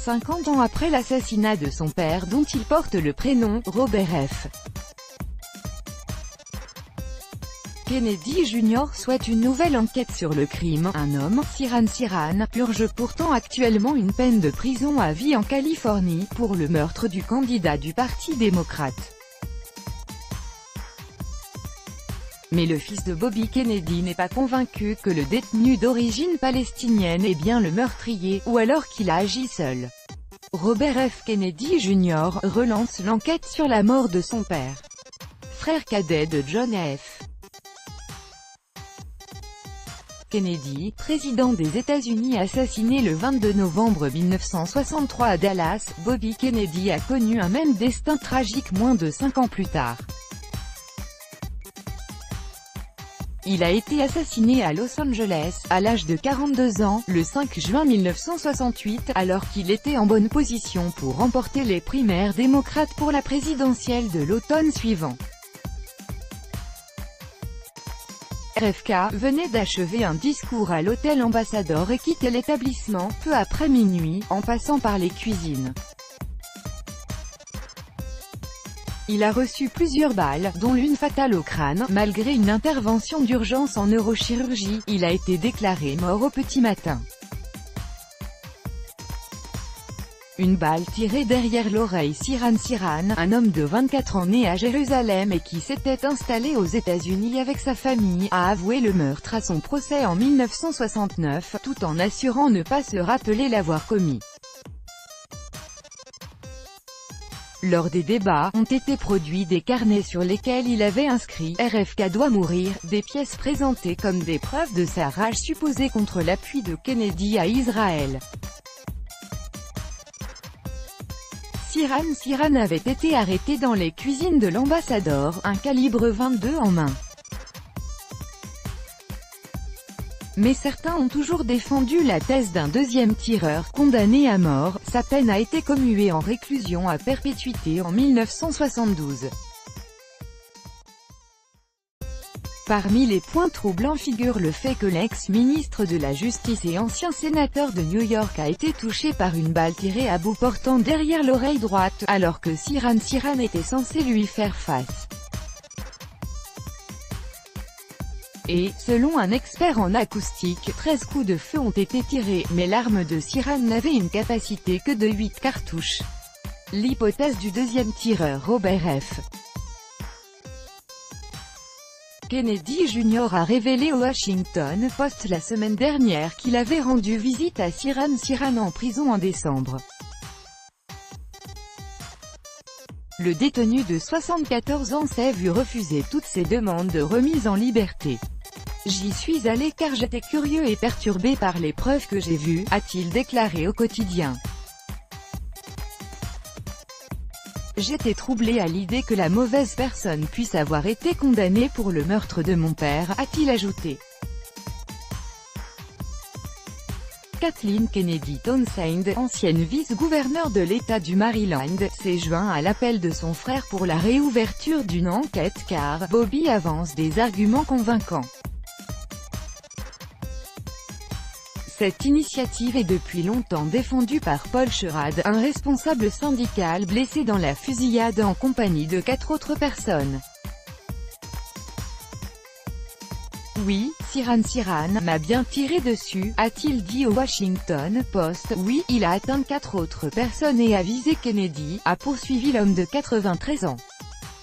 50 ans après l'assassinat de son père dont il porte le prénom, Robert F. Kennedy Jr. souhaite une nouvelle enquête sur le crime. Un homme, Sirhan Sirhan, purge pourtant actuellement une peine de prison à vie en Californie, pour le meurtre du candidat du Parti démocrate. Mais le fils de Bobby Kennedy n'est pas convaincu que le détenu d'origine palestinienne est bien le meurtrier, ou alors qu'il a agi seul. Robert F. Kennedy Jr. relance l'enquête sur la mort de son père, frère cadet de John F. Kennedy, président des États-Unis assassiné le 22 novembre 1963 à Dallas. Bobby Kennedy a connu un même destin tragique moins de 5 ans plus tard. Il a été assassiné à Los Angeles, à l'âge de 42 ans, le 5 juin 1968, alors qu'il était en bonne position pour remporter les primaires démocrates pour la présidentielle de l'automne suivant. RFK venait d'achever un discours à l'hôtel Ambassador et quittait l'établissement, peu après minuit, en passant par les cuisines. Il a reçu plusieurs balles, dont l'une fatale au crâne. Malgré une intervention d'urgence en neurochirurgie, il a été déclaré mort au petit matin. Une balle tirée derrière l'oreille. Sirhan Sirhan, un homme de 24 ans né à Jérusalem et qui s'était installé aux États-Unis avec sa famille, a avoué le meurtre à son procès en 1969, tout en assurant ne pas se rappeler l'avoir commis. Lors des débats, ont été produits des carnets sur lesquels il avait inscrit « RFK doit mourir », des pièces présentées comme des preuves de sa rage supposée contre l'appui de Kennedy à Israël. Sirhan Sirhan avait été arrêté dans les cuisines de l'Ambassador, un calibre 22 en main. Mais certains ont toujours défendu la thèse d'un deuxième tireur, condamné à mort. Sa peine a été commuée en réclusion à perpétuité en 1972. Parmi les points troublants figure le fait que l'ex-ministre de la Justice et ancien sénateur de New York a été touché par une balle tirée à bout portant derrière l'oreille droite, alors que Sirhan Sirhan était censé lui faire face. Et, selon un expert en acoustique, 13 coups de feu ont été tirés, mais l'arme de Sirhan n'avait une capacité que de 8 cartouches. L'hypothèse du deuxième tireur Robert F. Kennedy Jr. a révélé au Washington Post la semaine dernière qu'il avait rendu visite à Sirhan Sirhan en prison en décembre. Le détenu de 74 ans s'est vu refuser toutes ses demandes de remise en liberté. « J'y suis allé car j'étais curieux et perturbé par les preuves que j'ai vues », a-t-il déclaré au quotidien. « J'étais troublé à l'idée que la mauvaise personne puisse avoir été condamnée pour le meurtre de mon père », a-t-il ajouté. Kathleen Kennedy Townsend, ancienne vice-gouverneure de l'État du Maryland, s'est joint à l'appel de son frère pour la réouverture d'une enquête car Bobby avance des arguments convaincants. Cette initiative est depuis longtemps défendue par Paul Sherrod, un responsable syndical blessé dans la fusillade en compagnie de 4 autres personnes. « Oui, Sirhan Sirhan m'a bien tiré dessus », a-t-il dit au Washington Post. « Oui, il a atteint 4 autres personnes et a visé Kennedy », a poursuivi l'homme de 93 ans.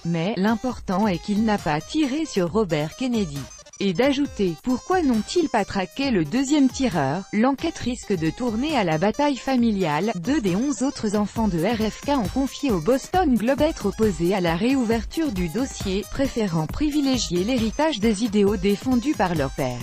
Mais, l'important est qu'il n'a pas tiré sur Robert Kennedy. Et d'ajouter, pourquoi n'ont-ils pas traqué le deuxième tireur? L'enquête risque de tourner à la bataille familiale. 2 des 11 autres enfants de RFK ont confié au Boston Globe être opposés à la réouverture du dossier, préférant privilégier l'héritage des idéaux défendus par leur père.